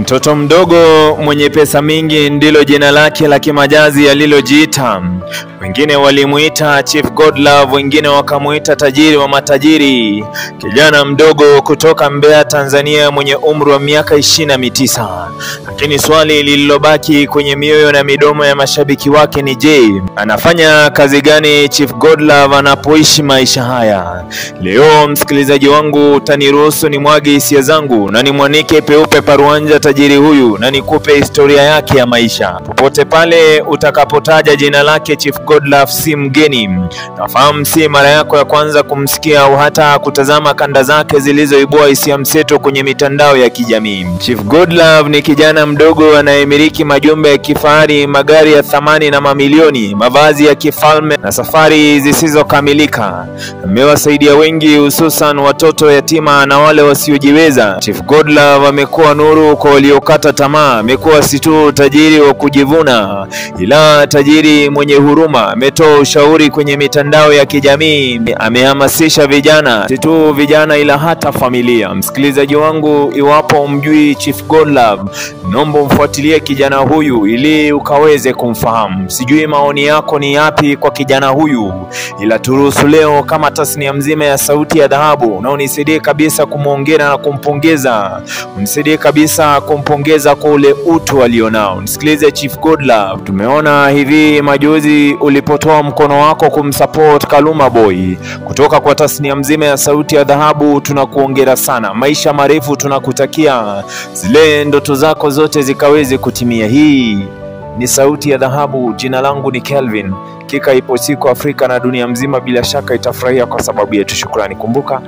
Mtoto mdogo mwenye pesa mingi ndilo jina lake la kimajazi alilojiita. Wengine walimuita Chief Godlove, wengine wakamuita tajiri wa matajiri. Kijana mdogo kutoka Mbeya, Tanzania, mwenye umri wa miaka 29. Lakini swali lililobaki kwenye mioyo na midomo ya mashabiki wake ni je, anafanya kazi gani Chief Godlove anapoishi maisha haya? Leo msikilizaji wangu, utaniruhusu nimwage hisia zangu na nimwanike peupe paruanja tajiri huyu na nikupe historia yake ya maisha. Popote pale utakapotaja jina lake Chief Godlove si mgeni. Nafahamu si mara yako ya kwanza kumsikia au hata kutazama kanda zake zilizoibua hisia mseto kwenye mitandao ya kijamii. Chief Godlove ni kijana mdogo anayemiliki majumba ya kifahari, magari ya thamani na mamilioni, mavazi ya kifalme na safari zisizokamilika. Amewasaidia wengi, hususan watoto yatima na wale wasiojiweza. Chief Godlove amekuwa nuru kwa waliokata tamaa. Amekuwa si tu tajiri wa kujivuna, ila tajiri mwenye huruma. Ametoa ushauri kwenye mitandao ya kijamii, amehamasisha vijana, si tu vijana ila hata familia. Msikilizaji wangu, iwapo umjui Chief Godlove, naomba umfuatilie kijana huyu ili ukaweze kumfahamu. Sijui maoni yako ni yapi kwa kijana huyu, ila turuhusu leo kama tasnia mzima ya Sauti ya Dhahabu na unisaidie kabisa kumuongera na kumpongeza. Unisaidie kabisa kumpongeza kwa ule utu alionao. Nisikilize Chief Godlove, tumeona hivi majuzi ulipotoa mkono wako kumsupport Kaluma Boy. Kutoka kwa tasnia mzima ya Sauti ya Dhahabu tunakuongera sana. Maisha marefu tunakutakia, zile ndoto zako zote zikaweze kutimia. Hii ni Sauti ya Dhahabu. Jina langu ni Kelvin. Kika ipo siku Afrika na dunia mzima bila shaka itafurahia kwa sababu yetu. Shukrani. Kumbuka